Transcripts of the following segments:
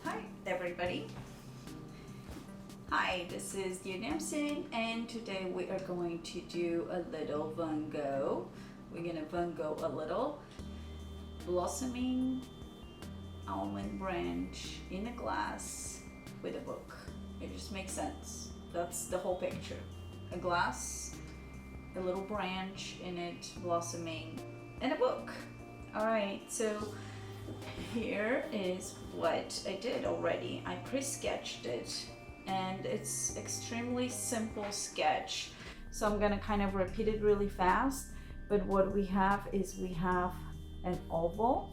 Hi everybody. Hi, this is Yunamsin, and today we are going to do a little Van Gogh. We're gonna Van Gogh a little blossoming almond branch in a glass with a book. It just makes sense. That's the whole picture. A glass, a little branch in it blossoming, and a book. All right, so here is what I did already. I pre-sketched it, and it's extremely simple sketch. So I'm gonna kind of repeat it really fast. But what we have is we have an oval,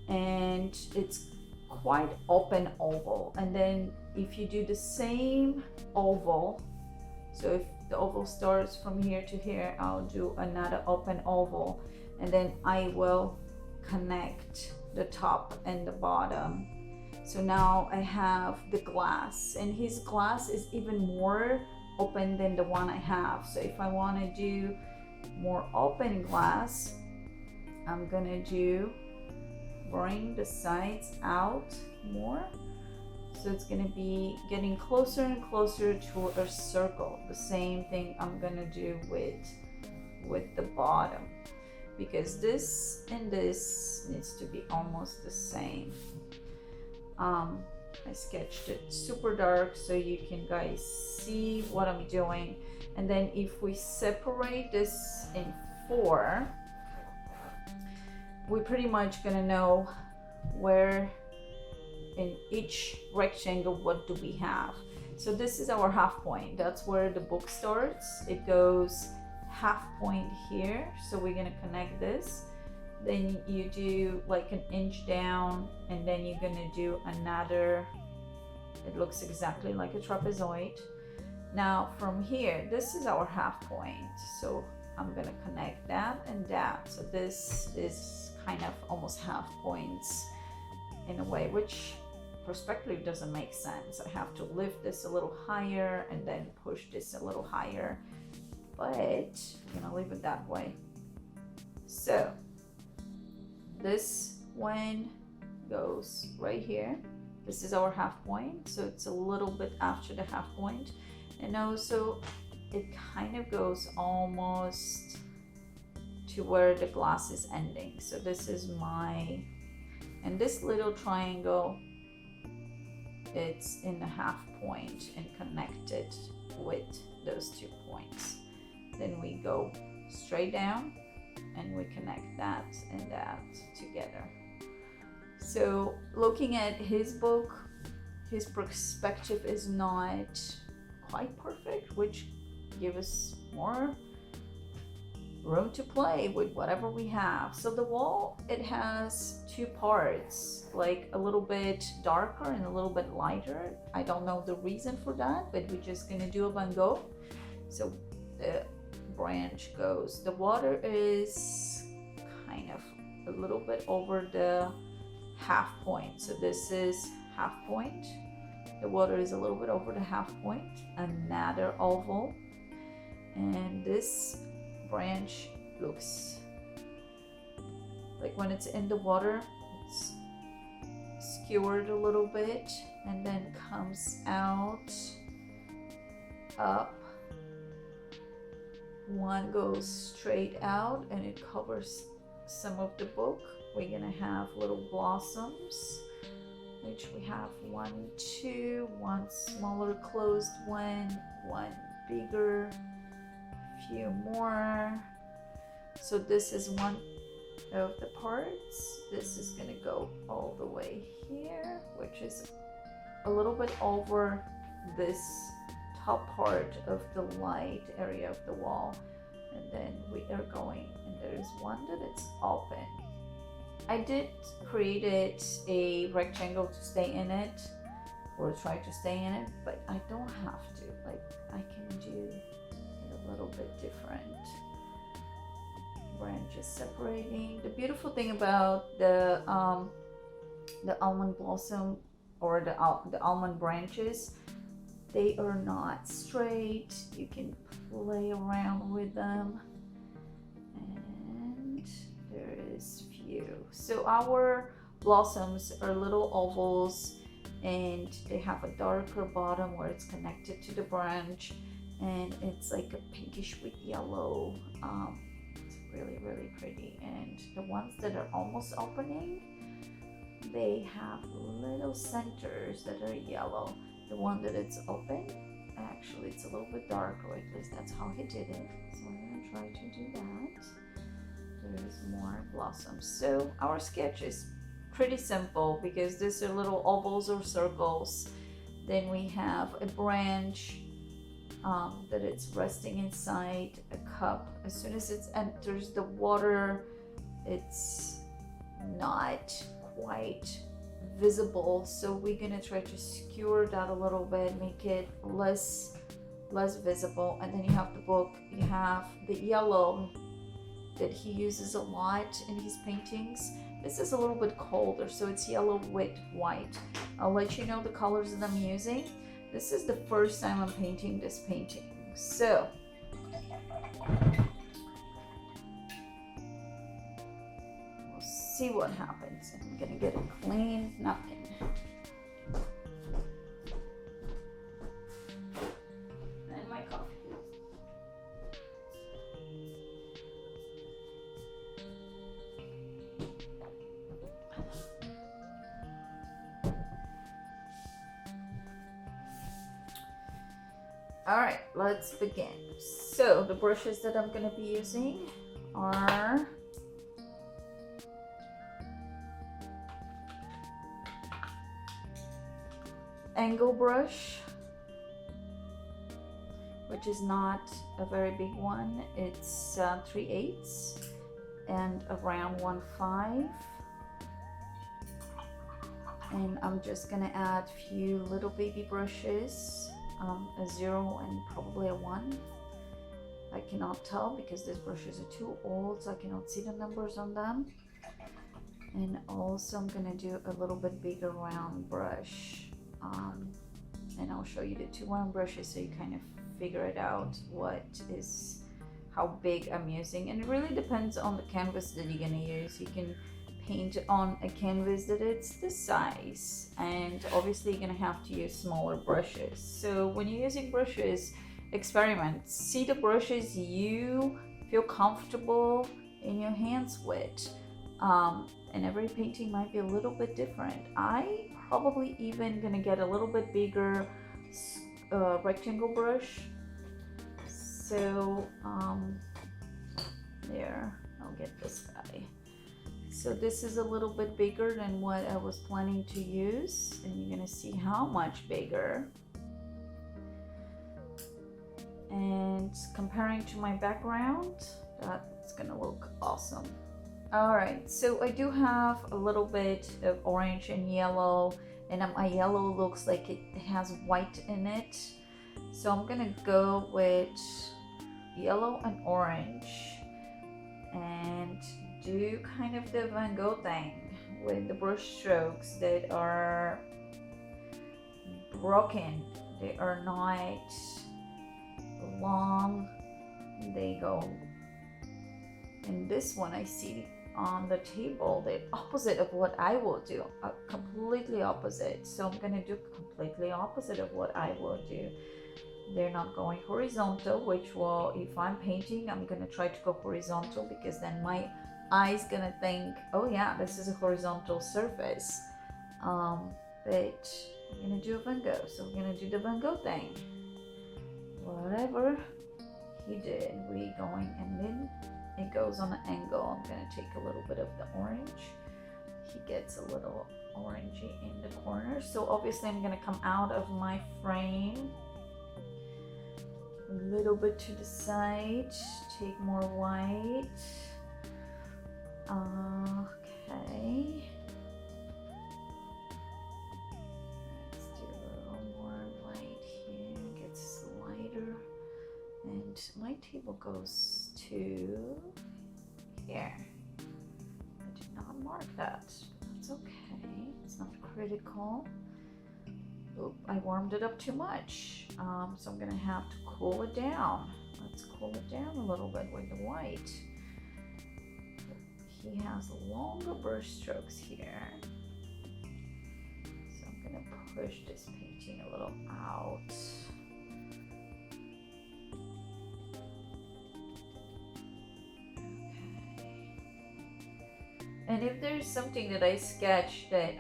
and it's quite open oval. And then if you do the same oval, so if the oval starts from here to here, I'll do another open oval, and then I will connect the top and the bottom. So now I have the glass, and his glass is even more open than the one I have. So if I want to do more open glass, I'm gonna bring the sides out more. So it's gonna be getting closer and closer to a circle. The same thing I'm gonna do with the bottom, because this and this needs to be almost the same. I sketched it super dark so you can guys see what I'm doing. And then if we separate this in 4, we're pretty much gonna know where in each rectangle what do we have. So this is our half point. That's where the book starts. It goes half point here, so we're gonna connect this. Then you do like an inch down, and then you're gonna do another. It looks exactly like a trapezoid. Now from here, this is our half point, so I'm gonna connect that and that. So this is kind of almost half points in a way, which perspective doesn't make sense. I have to lift this a little higher and then push this a little higher, but I'm gonna leave it that way. So this one goes right here. This is our half point, so it's a little bit after the half point. And also it kind of goes almost to where the glass is ending. So this is and this little triangle, it's in the half point and connected with those 2 points. Then we go straight down and we connect that and that together. So looking at his book, his perspective is not quite perfect, which gives us more room to play with whatever we have. So the wall, it has 2 parts, like a little bit darker and a little bit lighter. I don't know the reason for that, but we're just gonna do a Van Gogh. So the branch goes, the water is kind of a little bit over the half point. So this is half point. The water is a little bit over the half point. Another oval, and this branch looks like when it's in the water, it's skewered a little bit and then comes out up. One goes straight out and it covers some of the book. We're gonna have little blossoms, which we have 1, 2, one smaller closed one bigger, few more. So this is one of the parts. This is gonna go all the way here, which is a little bit over this top part of the light area of the wall. And then we are going, and there's one that it's open. I did create a rectangle to stay in it, or try to stay in it, but I don't have to. Like, I can do it a little bit different. Branches separating. The beautiful thing about the almond blossom, or the almond branches, they are not straight. You can play around with them, and there is few. So our blossoms are little ovals, and they have a darker bottom where it's connected to the branch, and it's like a pinkish with yellow. It's really, really pretty. And the ones that are almost opening, they have little centers that are yellow. The one that it's open, actually it's a little bit darker, or at least that's how he did it. So I'm gonna try to do that. There's more blossoms. So our sketch is pretty simple because these are little ovals or circles. Then we have a branch that it's resting inside a cup. As soon as it enters the water, it's not quite visible, so we're gonna try to skewer that a little bit, make it less visible. And then you have the book, you have the yellow that he uses a lot in his paintings. This is a little bit colder, so it's yellow with white. I'll let you know the colors that I'm using. This is the first time I'm painting this painting, so we'll see what happens. I'm gonna get a clean napkin. And my coffee. All right, let's begin. So the brushes that I'm going to be using are angle brush, which is not a very big one. It's 3/8 and a round 1/5. And I'm just gonna add a few little baby brushes, a 0 and probably a 1. I cannot tell because these brushes are too old, so I cannot see the numbers on them. And also I'm gonna do a little bit bigger round brush, and I'll show you the 2 round brushes so you kind of figure it out how big I'm using. And it really depends on the canvas that you're gonna use. You can paint on a canvas that it's this size, and obviously you're gonna have to use smaller brushes. So when you're using brushes, experiment. See the brushes you feel comfortable in your hands with, and every painting might be a little bit different. I probably even gonna get a little bit bigger rectangle brush. So there, I'll get this guy. So this is a little bit bigger than what I was planning to use, and you're gonna see how much bigger. And comparing to my background, that's gonna look awesome. All right, so I do have a little bit of orange and yellow, and my yellow looks like it has white in it. So I'm gonna go with yellow and orange and do kind of the Van Gogh thing with the brush strokes that are broken. They are not long, they go. And this one I see on the table the opposite of what I will do, completely opposite. So I'm gonna do completely opposite of what I will do. They're not going horizontal, which will, if I'm painting, I'm gonna try to go horizontal because then my eye's gonna think, oh yeah, this is a horizontal surface. But I'm gonna do a Van Gogh, so we're gonna do the Van Gogh thing. Whatever he did, we going, and then it goes on an angle. I'm gonna take a little bit of the orange. He gets a little orangey in the corner. So obviously I'm gonna come out of my frame a little bit to the side, take more white. Okay. Let's do a little more white here, gets lighter. And my table goes to here. I did not mark that. That's okay. It's not critical. Oop, I warmed it up too much. So I'm gonna have to cool it down. Let's cool it down a little bit with the white. He has longer brush strokes here. push this painting a little out. And if there's something that I sketched that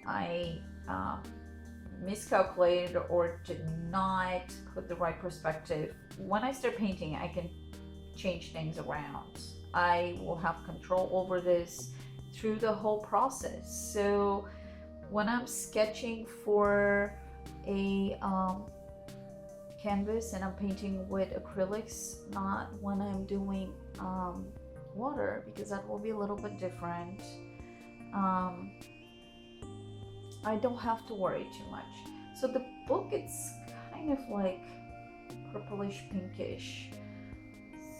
I miscalculated or did not put the right perspective, when I start painting, I can change things around. I will have control over this through the whole process. So when I'm sketching for a canvas and I'm painting with acrylics, not when I'm doing water, because that will be a little bit different. I don't have to worry too much. So the book, it's kind of like purplish pinkish.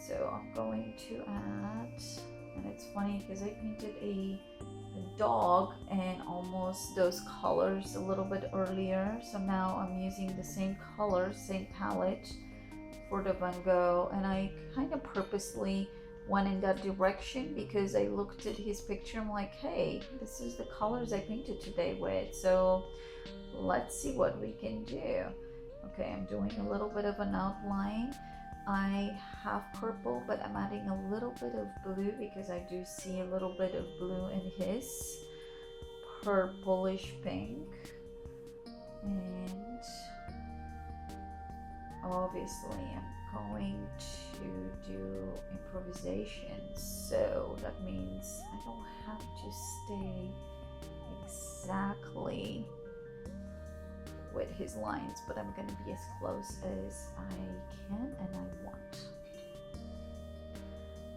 So I'm going to add, and it's funny because I painted a dog and almost those colors a little bit earlier. So now I'm using the same color, same palette for the Van Gogh, and I kind of purposely went in that direction because I looked at his picture. I'm like, hey, this is the colors I painted today with, so let's see what we can do. Okay, I'm doing a little bit of an outline. I have purple, but I'm adding a little bit of blue because I do see a little bit of blue in his purplish pink. And obviously I'm going to do improvisation, so that means I don't have to stay exactly with his lines, but I'm going to be as close as I can and I want.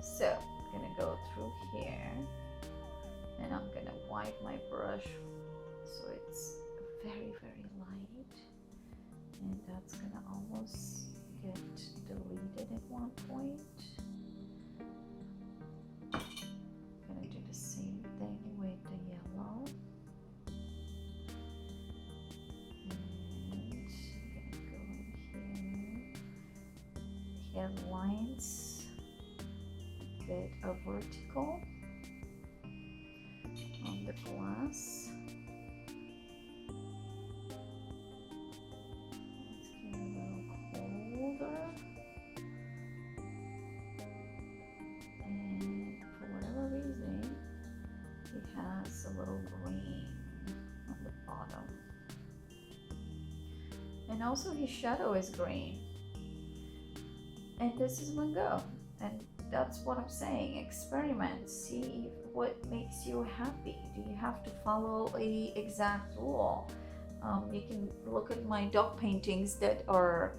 So I'm going to go through here and I'm going to wipe my brush so it's very, very light, and that's going to almost get deleted at one point. I'm going to do the same thing with the yellow. Here lines that are vertical on the glass. Let's get a little colder, and for whatever reason it has a little green on the bottom, and also his shadow is green. And this is Van Gogh, and that's what I'm saying. Experiment, see what makes you happy. Do you have to follow a exact rule? You can look at my dog paintings that are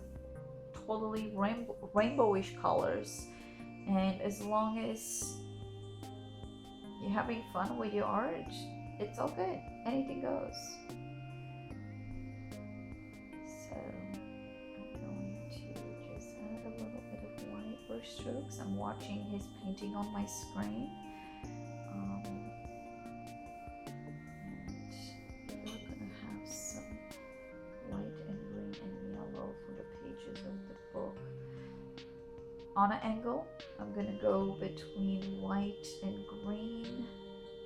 totally rainbowish colors, and as long as you're having fun with your art, it's all good. Anything goes. Strokes. I'm watching his painting on my screen, and we're gonna have some white and green and yellow for the pages of the book. On an angle, I'm gonna go between white and green,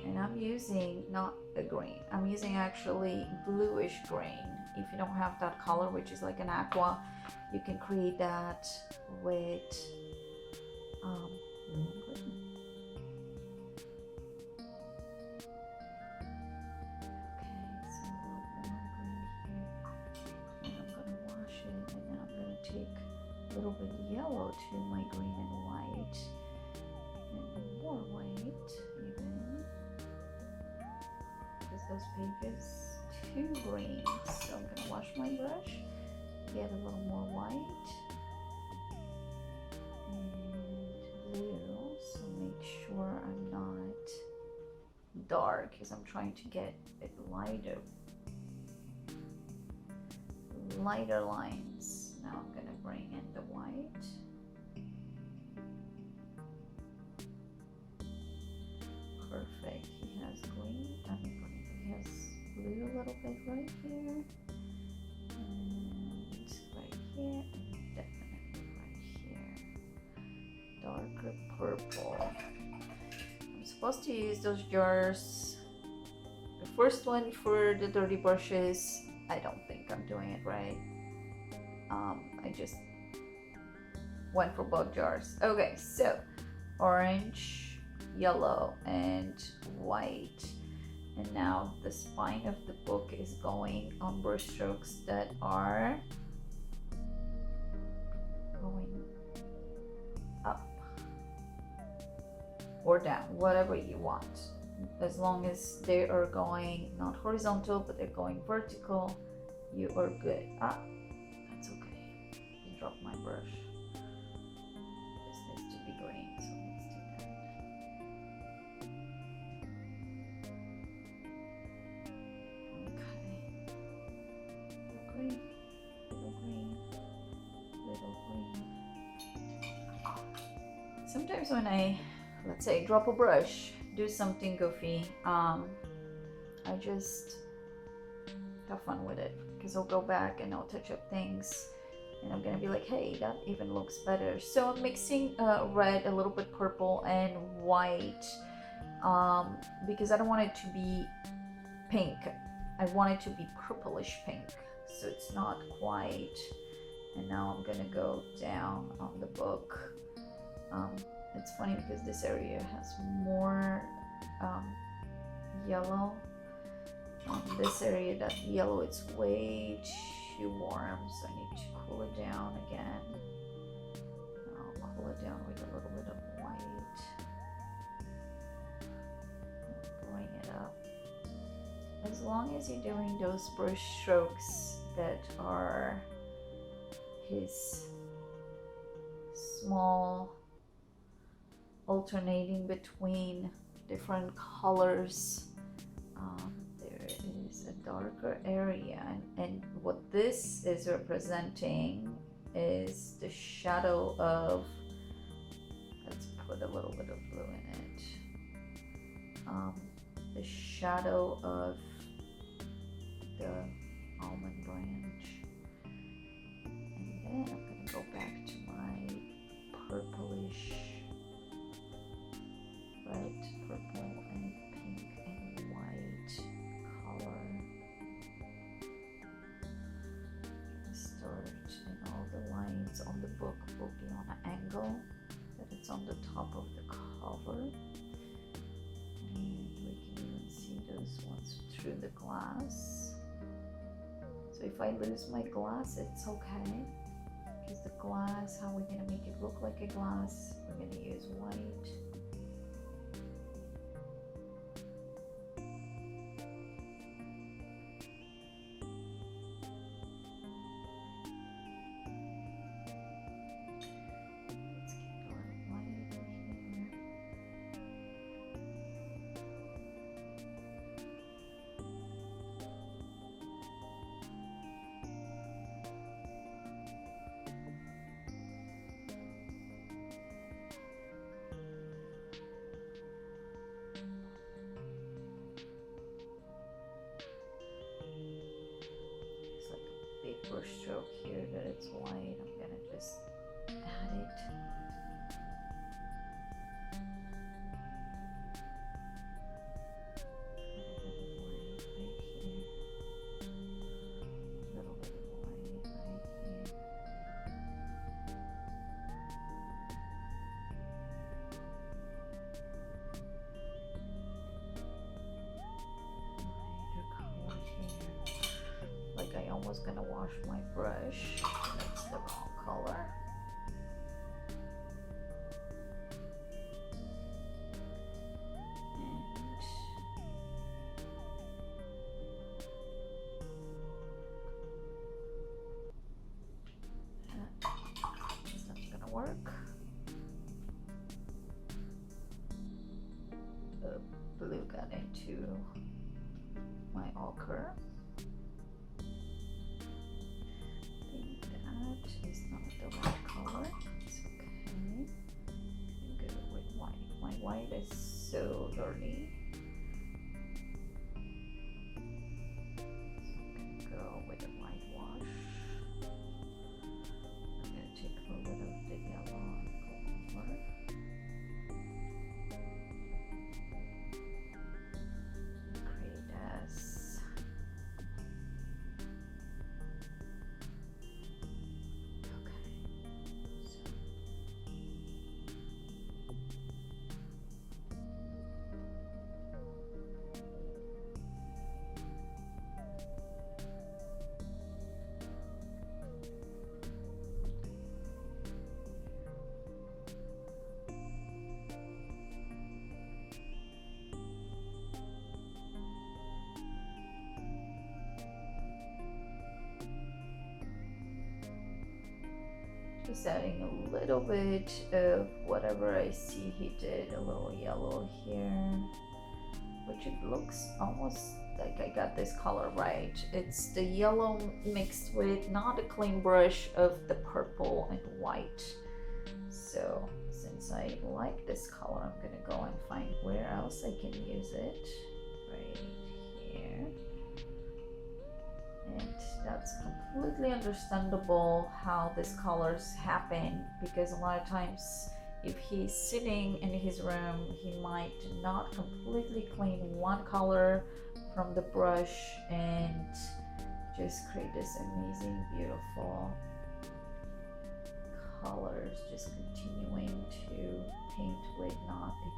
and I'm using not a green, I'm using actually bluish green. If you don't have that color, which is like an aqua, you can create that with blue and green. Okay, so a little more green here, and I'm gonna wash it, and then I'm gonna take a little bit of yellow to my green and white, and more white even, because those pages too green. So I'm gonna wash my brush, get a little more white and blue, so make sure I'm not dark, because I'm trying to get it lighter lines. Now I'm gonna bring in the white. Perfect. He has green, he has blue a little bit right here, and right here, and definitely right here. Darker purple. I'm supposed to use those jars first one for the dirty brushes, I don't think I'm doing it right. I just went for bug jars. Okay, so orange, yellow, and white. And now the spine of the book is going on brush strokes that are going up or down, whatever you want. As long as they are going not horizontal, but they're going vertical, you are good. Ah, that's okay. I dropped my brush. This needs to be green, so let's do that. Okay. Little green, little green, little green. Sometimes when I, let's say, drop a brush, do something goofy, I just have fun with it, because I'll go back and I'll touch up things and I'm gonna be like, hey, that even looks better. So I'm mixing red, a little bit purple, and white, because I don't want it to be pink. I want it to be purplish pink, so it's not quite. And now I'm gonna go down on the book. It's funny because this area has more yellow. This area, that yellow, it's way too warm, so I need to cool it down again. I'll cool it down with a little bit of white. Bring it up. As long as you're doing those brush strokes that are his small, alternating between different colors. There is a darker area, and what this is representing is the shadow of, let's put a little bit of blue in it, the shadow of the almond branch. And then I'm going to go back to my purplish red, purple, and pink and white color. Start, and all the lines on the book will be on an angle that it's on the top of the cover, and we can even see those ones through the glass. So if I lose my glass, it's okay, because the glass, how we're going to make it look like a glass, we're going to use white. Brush stroke here that it's white. I'm gonna just add it. A little bit of white right here. Like I almost gonna wash my brush. That's the wrong color. And that's not gonna work. The blue got into my ochre. Is not the right color. It's okay. Go with white. My white is so dirty. So I'm gonna go with a white wash. I'm gonna take a little bit of the yellow and go over. And create as Just adding a little bit of whatever I see he did, a little yellow here, which it looks almost like I got this color right. It's the yellow mixed with not a clean brush of the purple and white. So since I like this color, I'm gonna go and find where else I can use it. Right here. And that's completely understandable how these colors happen, because a lot of times if he's sitting in his room, he might not completely clean one color from the brush and just create this amazing, beautiful colors, just continuing to paint with not a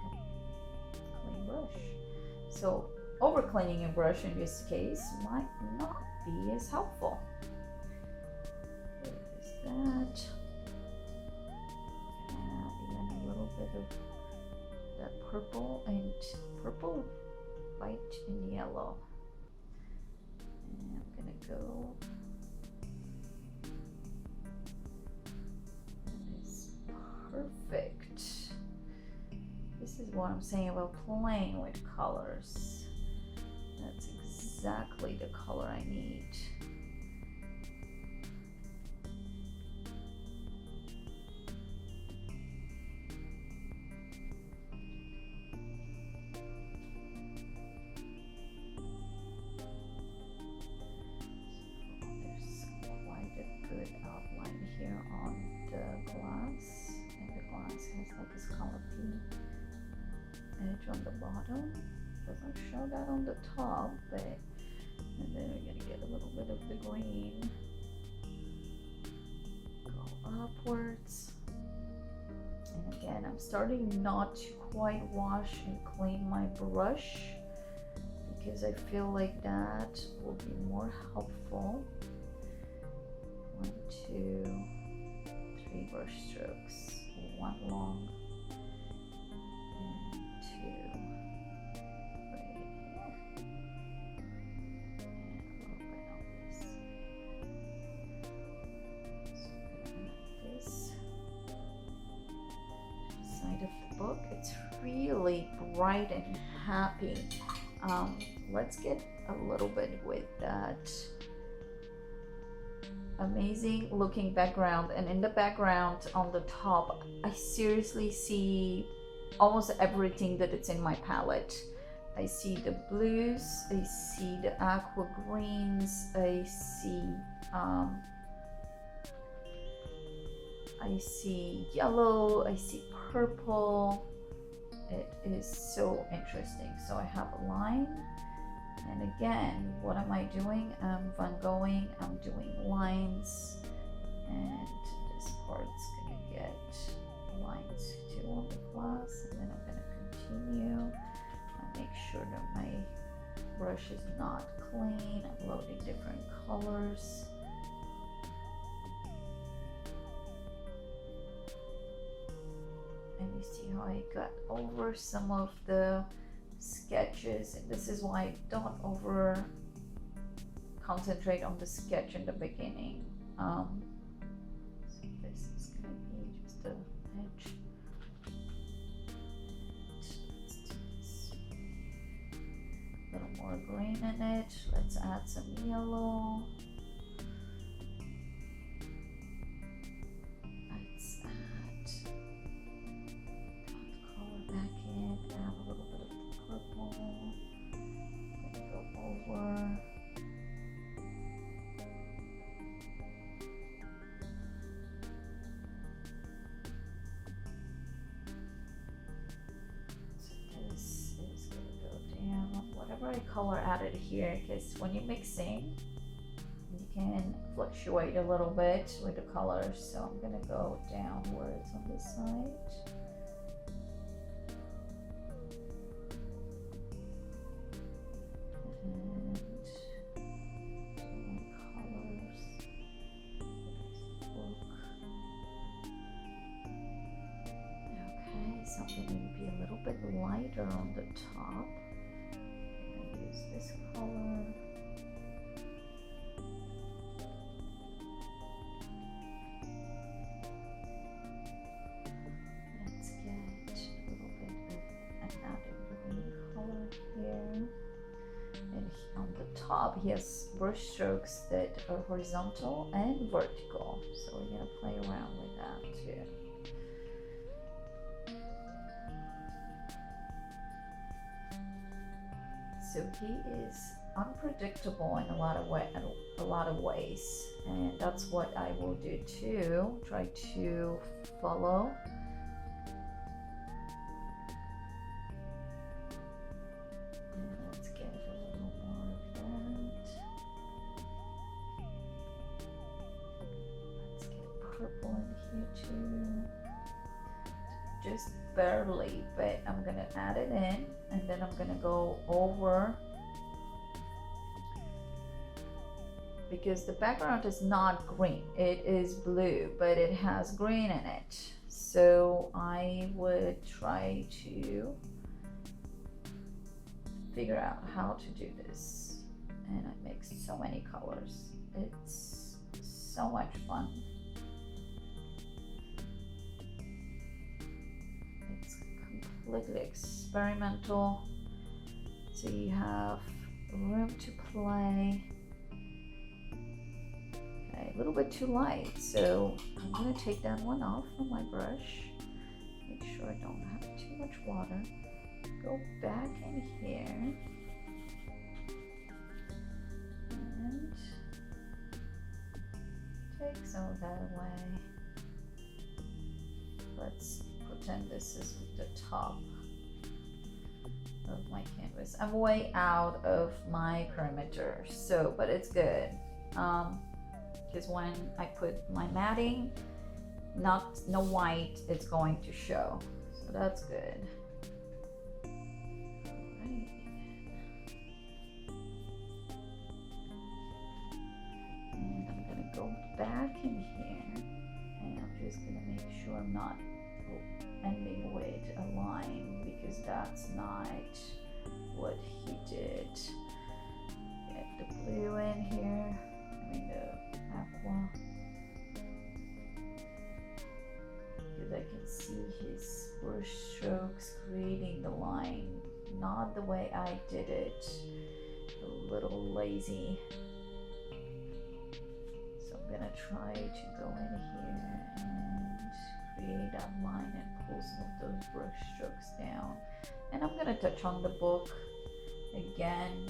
clean brush. So over cleaning a brush in this case might not be as helpful. There is that. Add even a little bit of that purple and purple, white and yellow. And I'm gonna go. That is perfect. This is what I'm saying about playing with colors. That's exactly the color I need. There's quite a good outline here on the glass, and the glass has like this scallopy edge on the bottom. Doesn't show that on the top, but and then we're gonna get a little bit of the green, go upwards, and again I'm starting not to quite wash and clean my brush because I feel like that will be more helpful. 1, 2, 3 brush strokes, 1 long and 2 of the book. It's really bright and happy. Let's get a little bit with that amazing looking background, and in the background on the top I seriously see almost everything that it's in my palette. I see the blues, I see the aqua greens, I see yellow, I see purple. It is so interesting. So I have a line, and again, what am I doing? I'm Van Goghing, I'm doing lines, and this part's gonna get lines too on the glass, and then I'm gonna continue and make sure that my brush is not clean. I'm loading different colors. And you see how I got over some of the sketches, and this is why I don't over concentrate on the sketch in the beginning. So this is gonna be just the edge. Let's do this. A little more green in it. Let's add some yellow. I color added here, because when you're mixing you can fluctuate a little bit with the colors, so I'm gonna go downwards on this side. Something maybe a little bit lighter on the top. Use this color. on the top he has brush strokes that are horizontal and vertical, so we're gonna play around with that too. So he is unpredictable in a lot of ways, and that's what I will do too. Try to follow. And let's get a little more of that. Let's get purple in here too. Just barely, but I'm gonna add it in, and then I'm gonna go over, because the background is not green, it is blue, but it has green in it. So I would try to figure out how to do this, and I mix so many colors. It's so much fun. Completely experimental, so you have room to play. Okay, a little bit too light, so I'm going to take that one off from my brush. Make sure I don't have too much water. Go back in here and take some of that away. Let's pretend this is the top of my canvas. I'm way out of my perimeter, so but it's good, because when I put my matting, no white, it's going to show, so that's good. Alright. And I'm gonna go back in here, and I'm just gonna make sure I'm not ending with a line, because that's not what he did. Get the blue in here, I mean the aqua, because I can see his brush strokes creating the line, not the way I did it, a little lazy. So I'm gonna try to go in here and create that line and pull some of those brush strokes down. And I'm gonna touch on the book again,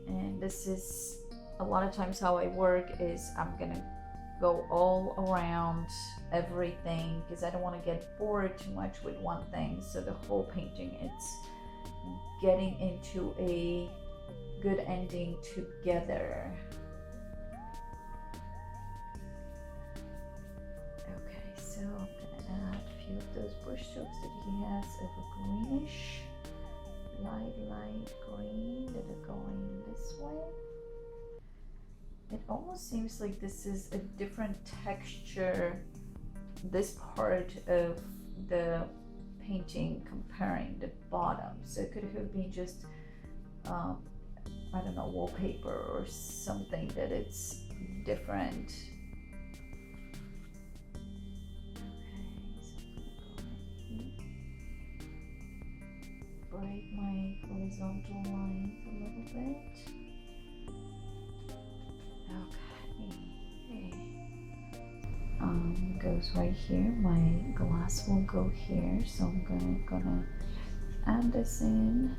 and this is a lot of times how I work is I'm gonna go all around everything, because I don't want to get bored too much with one thing. So the whole painting, it's getting into a good ending together. So I'm gonna add a few of those brush strokes that he has of a greenish, light green that are going this way. It almost seems like this is a different texture, this part of the painting comparing the bottom. So it could have been just, I don't know, wallpaper or something that it's different. Break my horizontal lines a little bit. Okay. Goes right here. My glass will go here, so I'm gonna add this in.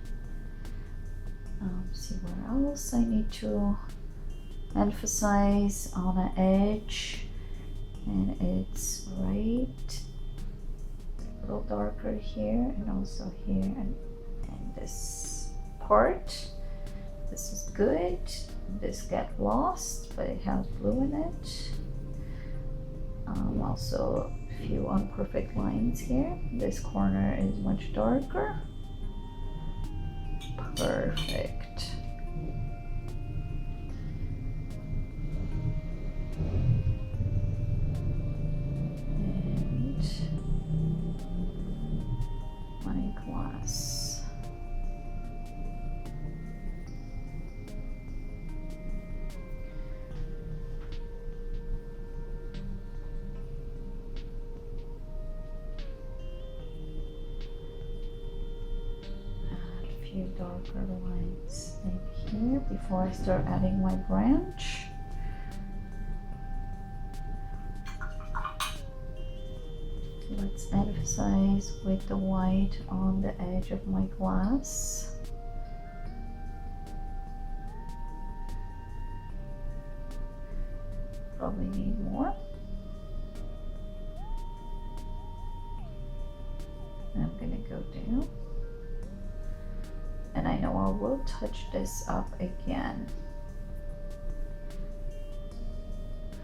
See where else I need to emphasize on an edge, and it's right a little darker here, and also here, and this part. This is good. This got lost, but it has blue in it. Also a few imperfect lines here. This corner is much darker. Perfect. And my glass. Darker lines in before I start adding my branch. Let's emphasize with the white on the edge of my glass. Probably need more. I'm gonna go down. And I know I will touch this up again.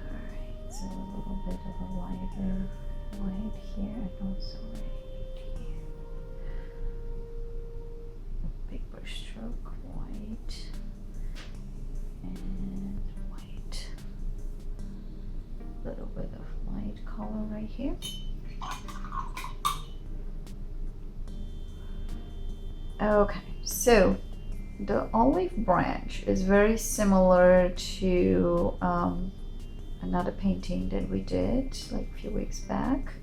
Alright, so a little bit of a lighter white here and also right here. A big brush stroke, white and white. A little bit of light color right here. Okay, so the olive branch is very similar to another painting that we did like a few weeks back.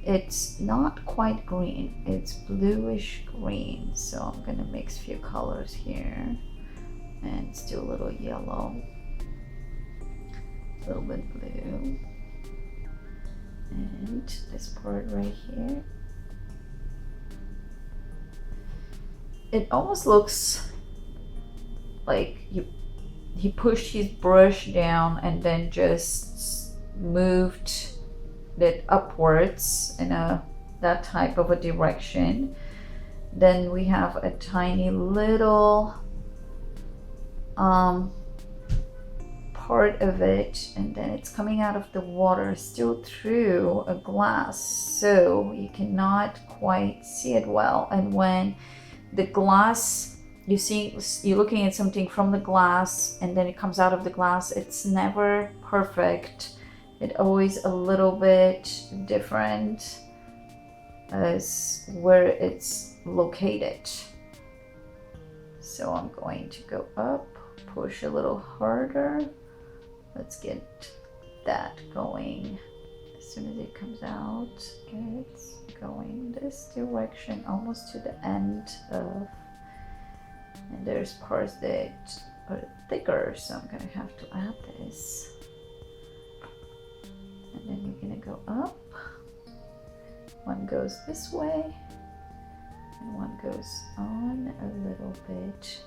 It's not quite green, it's bluish green. So I'm gonna mix a few colors here and let's do a little yellow, a little bit blue, and this part right here. It almost looks like he pushed his brush down and then just moved it upwards in that type of a direction. Then we have a tiny little part of it, and then it's coming out of the water still through a glass, so you cannot quite see it well. And when the glass, you're looking at something from the glass and then it comes out of the glass, it's never perfect. It's always a little bit different as where it's located. So I'm going to go up, push a little harder. Let's get that going. As soon as it comes out, it's going this direction almost to the end of, and there's parts that are thicker, so I'm gonna have to add this. And then we're gonna go up. One goes this way and one goes on a little bit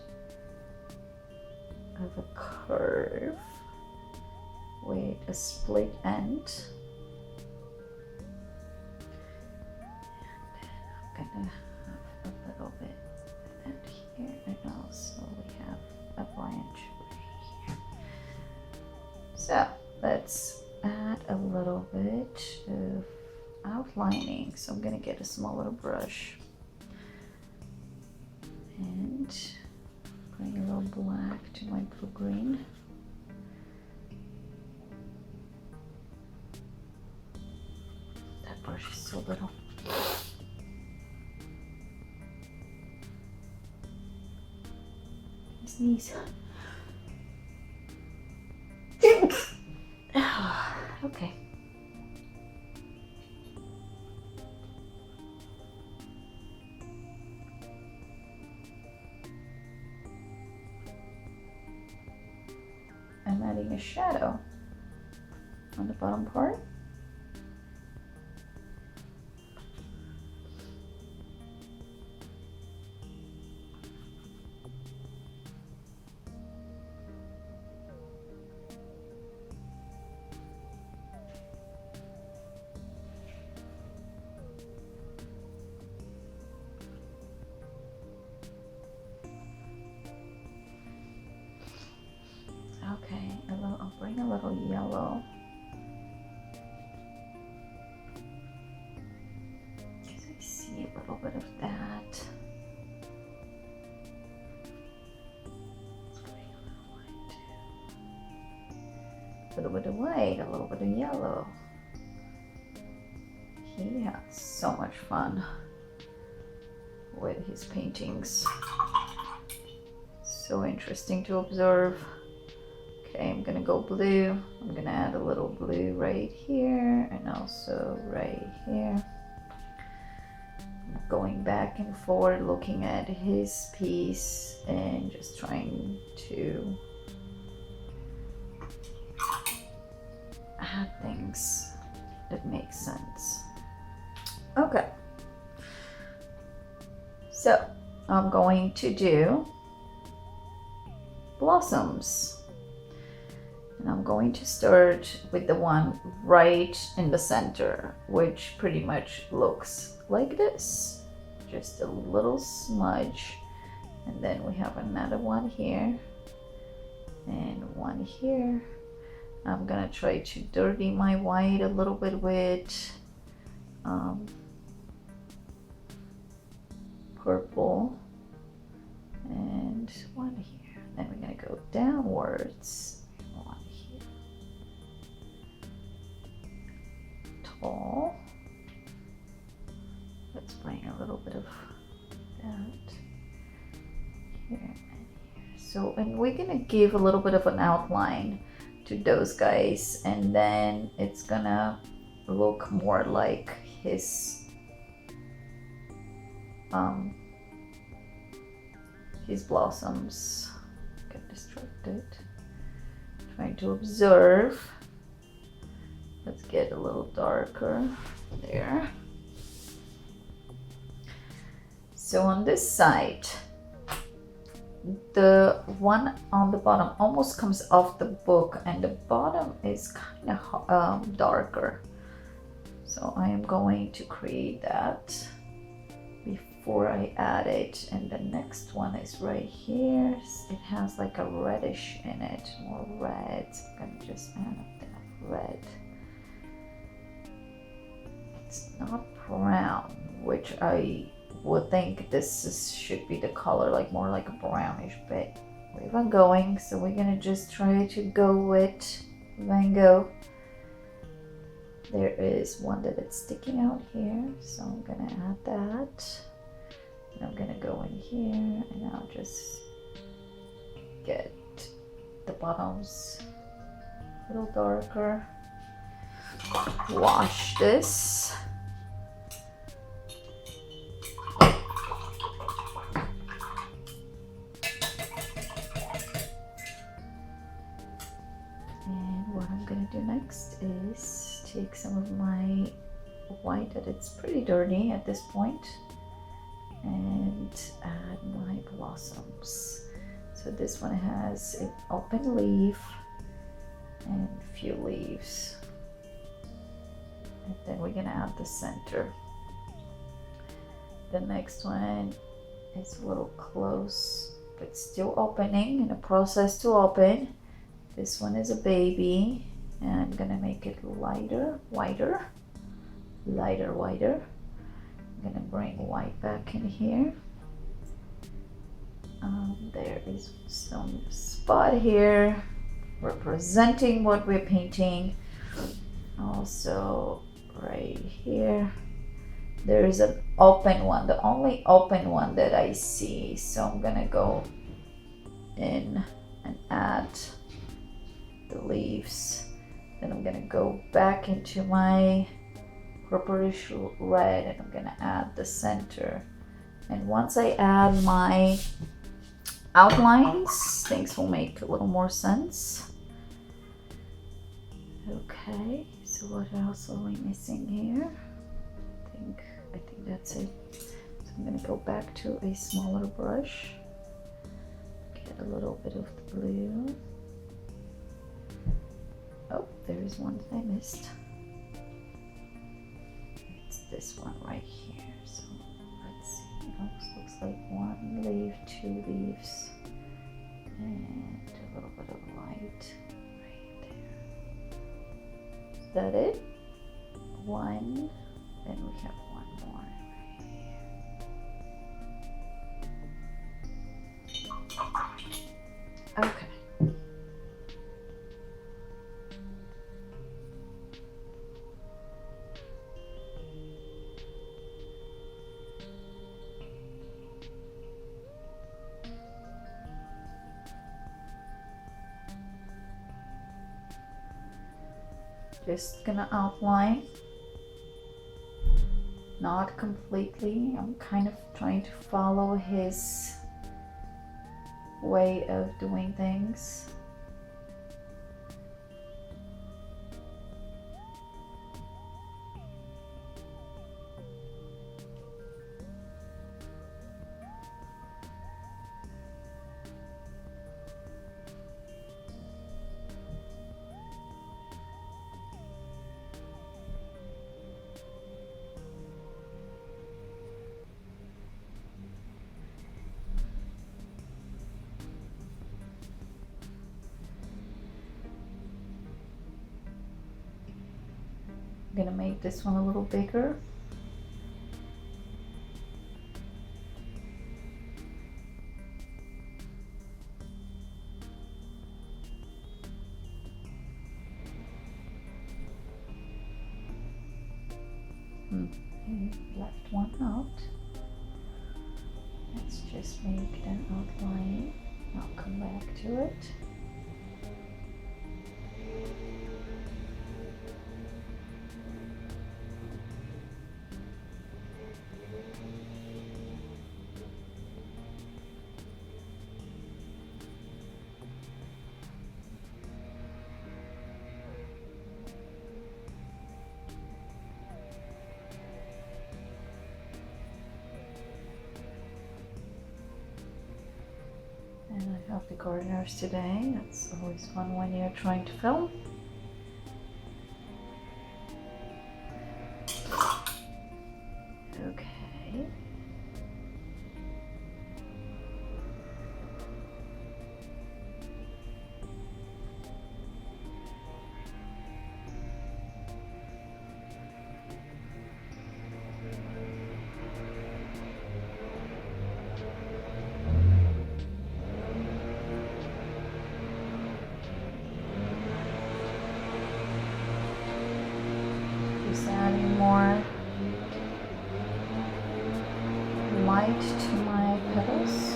of a curve with a split end. And then I'm gonna have a little bit of that here, and also we have a branch right here. So let's add a little bit of outlining. So I'm gonna get a smaller brush and bring a little black to my blue green. That brush is so little. Sneeze. Okay. I'm adding a shadow on the bottom part. Okay, I'll bring a little yellow. Because I see a little bit of that. Let's bring a little white too. A little bit of white, a little bit of yellow. He has so much fun with his paintings. So interesting to observe. Okay, I'm gonna go blue. I'm gonna add a little blue right here and also right here. I'm going back and forth looking at his piece and just just trying to add things that make sense. Okay, so I'm going to do blossoms, and I'm going to start with the one right in the center, which pretty much looks like this, just a little smudge. And then we have another one here and one here. I'm gonna try to dirty my white a little bit with purple, and one here. Then we're gonna go downwards, one here, tall. Let's bring a little bit of that here and here. So, and we're gonna give a little bit of an outline to those guys, and then it's gonna look more like his blossoms. Get distracted trying to observe. Let's get a little darker there. So on this side, the one on the bottom almost comes off the book, and the bottom is kind of darker. So I am going to create that before I add it. And the next one is right here. It has like a reddish in it, more red. I'm gonna just add that red. It's not brown, which I would think should be the color, like more like a brownish, but where I'm going. So we're gonna just try to go with Van Gogh. There is one that it's sticking out here, so I'm gonna add that. And I'm gonna go in here and I'll just get the bottoms a little darker. Wash this. Next is take some of my white that it's pretty dirty at this point and add my blossoms. So this one has an open leaf and a few leaves, and then we're gonna add the center. The next one is a little close but still opening, in the process to open. This one is a baby, and I'm gonna make it lighter, whiter, lighter, whiter. I'm gonna bring white back in here. There is some spot here representing what we're painting. Also right here, there is an open one, the only open one that I see. So I'm gonna go in and add the leaves. Then I'm gonna go back into my purplish red and I'm gonna add the center. And once I add my outlines, things will make a little more sense. Okay, so what else are we missing here? I think that's it. So I'm gonna go back to a smaller brush, get a little bit of the blue. Oh, there is one that I missed. It's this one right here. So let's see. It looks like one leaf, two leaves, and a little bit of light right there. Is that it? One. Then we have one more right here. Okay. Just gonna outline, not completely. I'm kind of trying to follow his way of doing things. I'm gonna make this one a little bigger. Left one out. Let's just make an outline. I'll come back to it. And I have the gardeners today. That's always fun when you're trying to film. Okay. Just adding more light to my petals.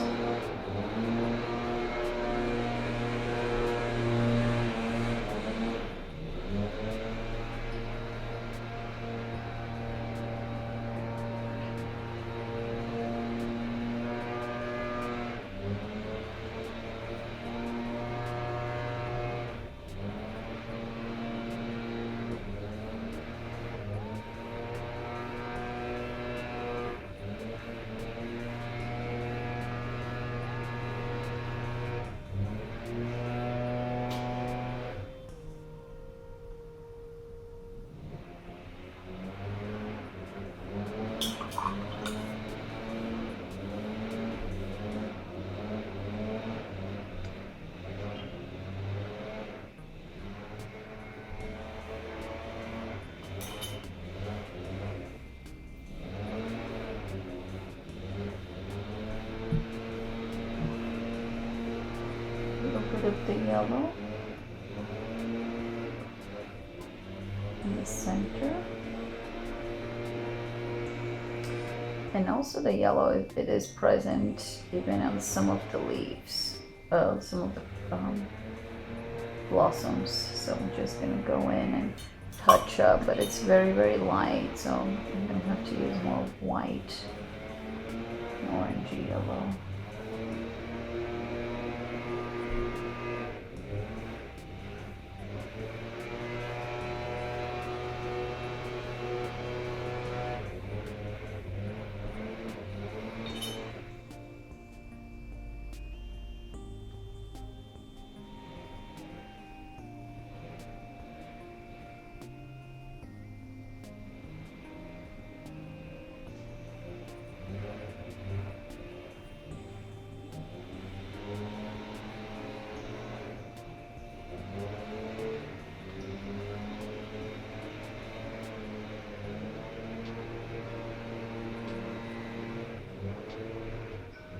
Of the yellow in the center, and also the yellow, if it is present even on some of the leaves, some of the blossoms. So I'm just gonna go in and touch up, but it's very, very light, so I'm gonna have to use more white, orangey yellow.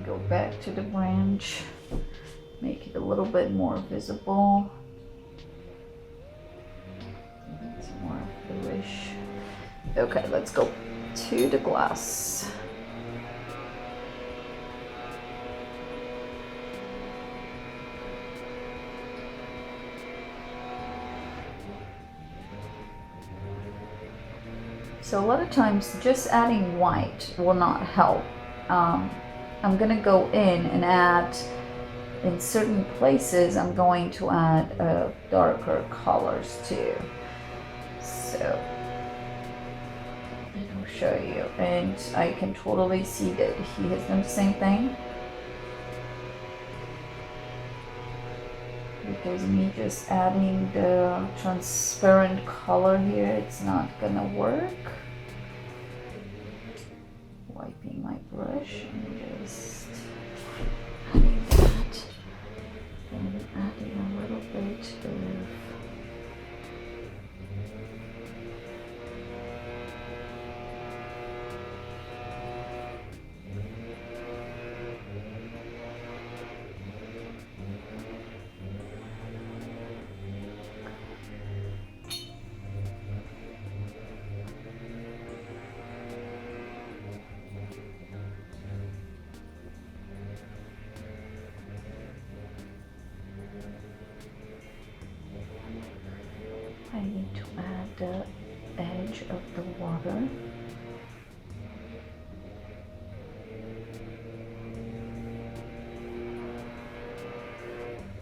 Go back to the branch, make it a little bit more visible. It's more bluish. Okay, let's go to the glass. So a lot of times just adding white will not help. I'm gonna go in and add in certain places I'm going to add darker colors too. So I'll show you, and I can totally see that he has done the same thing. Because me just adding the transparent color here, it's not gonna work. Wiping my brush and just adding that, and adding a little bit of I need to add the edge of the water.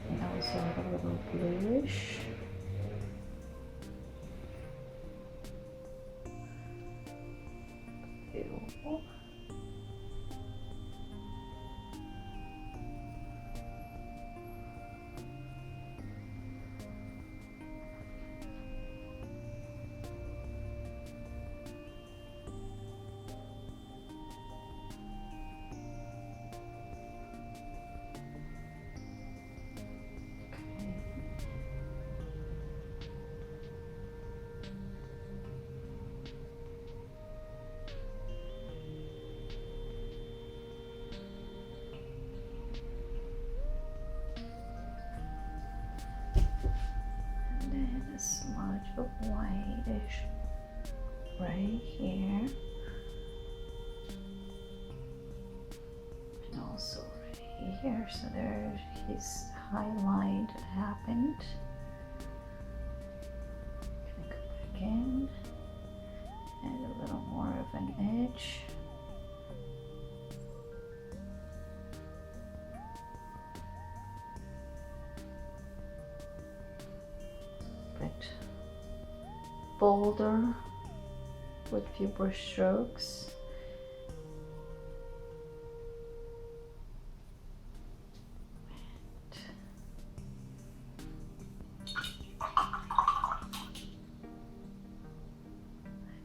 And also a little bluish. Ew. A smudge of whitish right here, and also right here. So there his highlight happened. Gonna go back in, add a little more of an edge. Bolder with few brush strokes.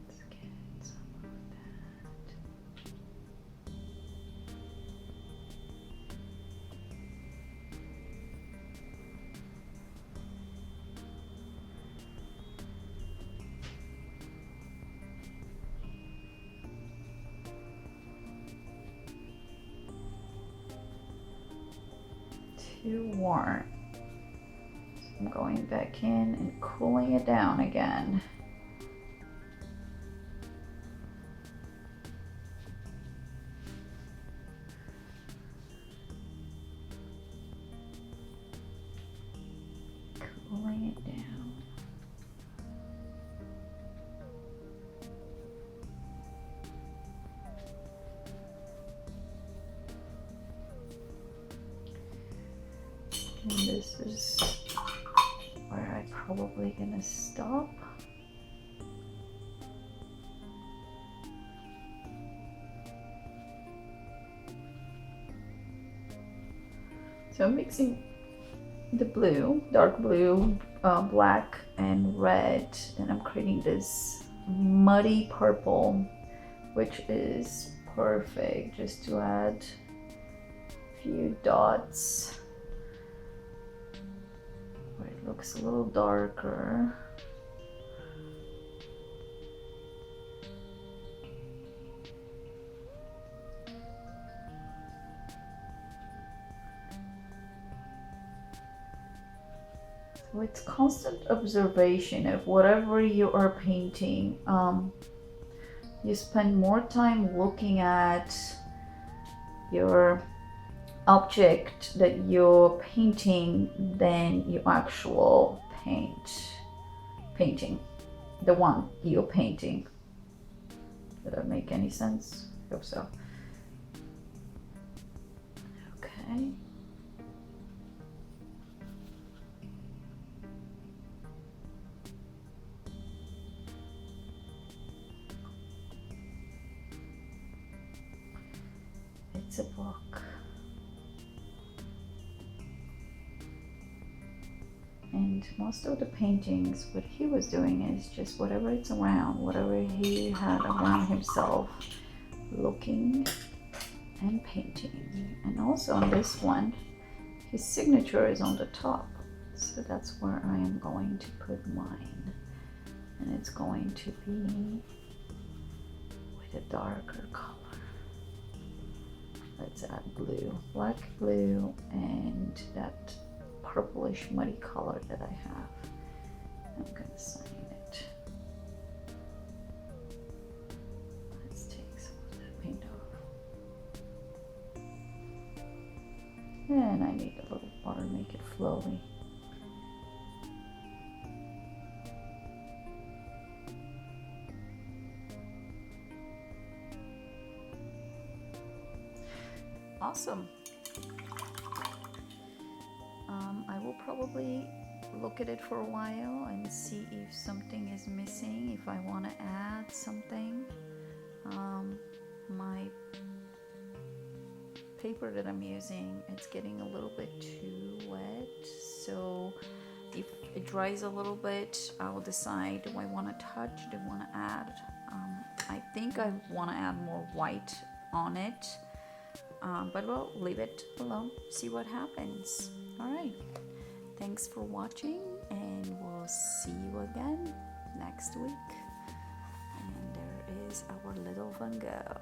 Let's get some of that. Too warm. So I'm going back in and cooling it down again. Cooling it down. And this is where I'm probably gonna stop. So I'm mixing the blue, dark blue, black and red, and I'm creating this muddy purple, which is perfect just to add a few dots. It looks a little darker. So it's constant observation of whatever you are painting. You spend more time looking at your object that you're painting than your actual painting, the one you're painting. Did that make any sense? I hope so. Okay. It's a book. And most of the paintings, what he was doing is just whatever it's around, whatever he had around himself, looking and painting. And also on this one, his signature is on the top. So that's where I am going to put mine. And it's going to be with a darker color. Let's add blue, black, blue, and that purplish muddy color that I have. I'm gonna sign it. Let's take some of that paint off. And I need a little water to make it flowy. Awesome. I will probably look at it for a while and see if something is missing, if I want to add something. My paper that I'm using, it's getting a little bit too wet, so if it dries a little bit, I'll decide, do I want to touch, do I want to add. I think I want to add more white on it, but we'll leave it alone, see what happens. All right, thanks for watching, and we'll see you again next week. And there is our little Van Gogh.